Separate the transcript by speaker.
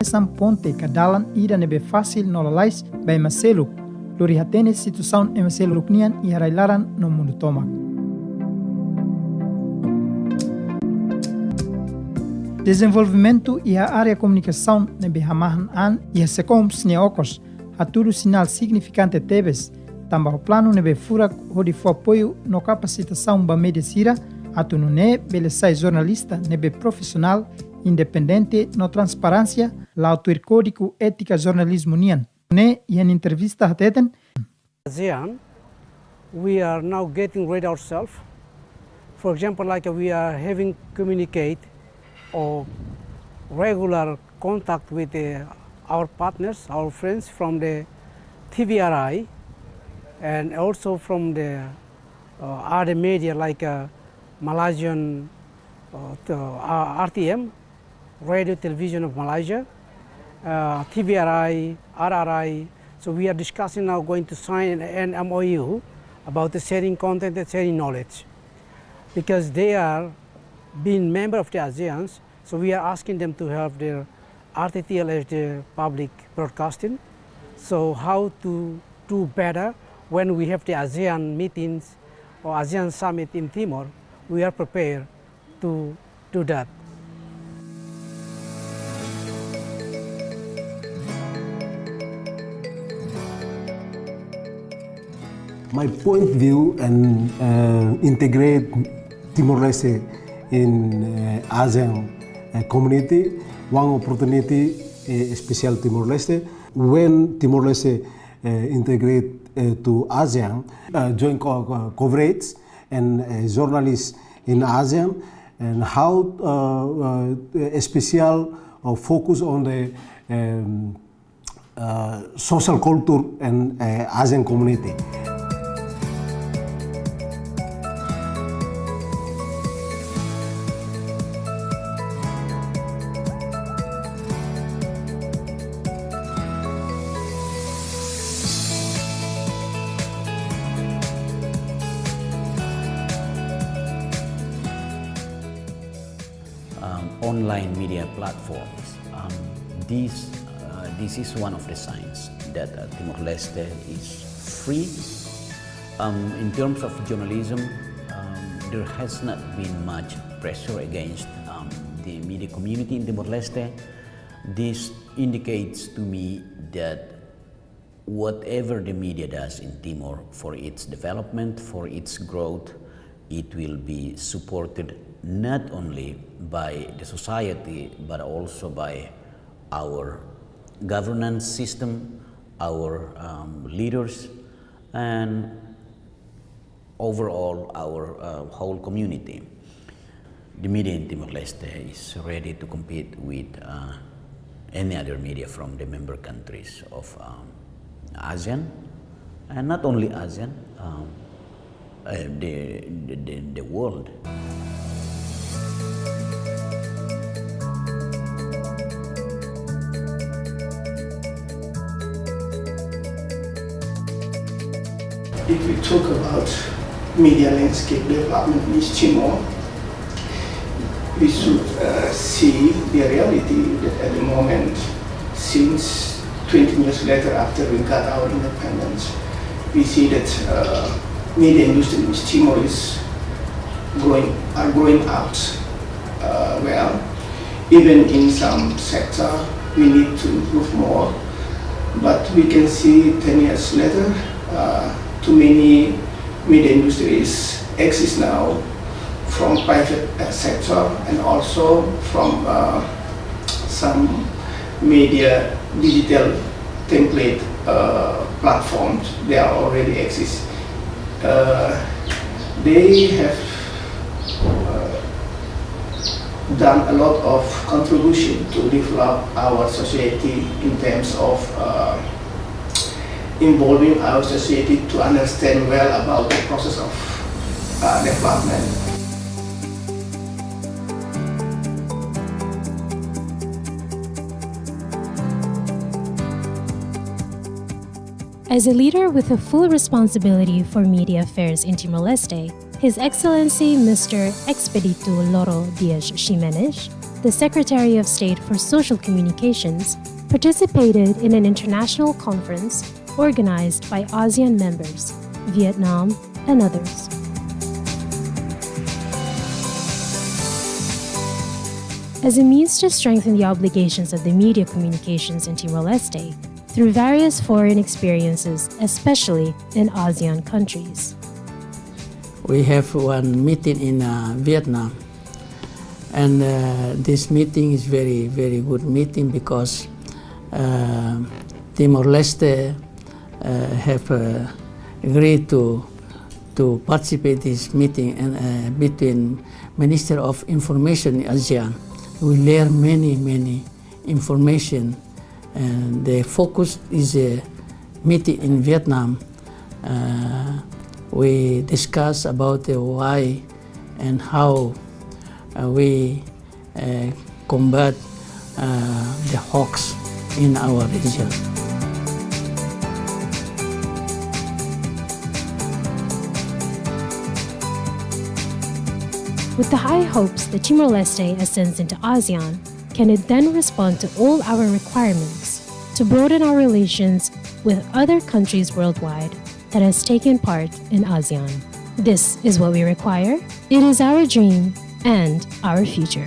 Speaker 1: Sam ponte kadalan ida nebe fasil nolalais by maseluk. Lori hatene situação e maseluk nian i harailaran no mundo tomak. Desenvolvimento e a área comunicação nebe hamahan an e a Sekoms Neokos haturu sinal significante tebes. Tambah o plano nebe furak hodi fu apoio no capacitação ba media sira atunu ne belesai jornalista nebe profissional independente no transparência la autor código ética jornalismo nian. Ne yan entrevista hateten.
Speaker 2: ASEAN, we are now getting ready ourselves. For example, like we are having communicate or regular contact with our partners, our friends from the TVRI and also from the other media like Malaysian RTM, Radio Television of Malaysia, TVRI, RRI. So we are discussing now going to sign an MOU about the sharing content and sharing knowledge. Because they are being member of the ASEAN, so we are asking them to have their RTTL as the public broadcasting. So how to do better when we have the ASEAN meetings or ASEAN summit in Timor, we are prepared to do that.
Speaker 3: My point of view and integrate Timor-Leste in ASEAN community, one opportunity special Timor-Leste. When Timor-Leste integrate to ASEAN, joint coverage and journalists in ASEAN, and how special focus on the social culture and ASEAN community.
Speaker 4: Online media platforms. This is one of the signs that Timor-Leste is free. In terms of journalism, there has not been much pressure against the media community in Timor-Leste. This indicates to me that whatever the media does in Timor for its development, for its growth, it will be supported not only by the society but also by our governance system, our leaders, and overall our whole community. The media in Timor-Leste is ready to compete with any other media from the member countries of ASEAN, and not only ASEAN, the world.
Speaker 5: If we talk about media landscape development in Timor, we should see the reality that at the moment, since 20 years later after we got our independence, we see that media industry in Timor is growing out well. Even in some sector, we need to improve more. But we can see 10 years later, too many media industries exist now from private sector and also from some media digital template platforms. They are already exist. They have done a lot of contribution to develop our society in terms of involving our society to understand well about the process of development.
Speaker 6: As a leader with a full responsibility for media affairs in Timor-Leste, His Excellency Mr. Expedito Loro Diaz Ximenez the Secretary of State for Social Communications, participated in an international conference organized by ASEAN members, Vietnam, and others. As a means to strengthen the obligations of the media communications in Timor-Leste through various foreign experiences, especially in ASEAN countries.
Speaker 7: We have one meeting in Vietnam, and this meeting is very good meeting because Timor-Leste have agreed to participate this meeting and between Minister of Information in ASEAN. We learn many information, and the focus is a meeting in Vietnam. We discuss about why and how we combat the hoax in our region.
Speaker 6: With the high hopes that Timor-Leste ascends into ASEAN, can it then respond to all our requirements to broaden our relations with other countries worldwide that has taken part in ASEAN? This is what we require. It is our dream and our future.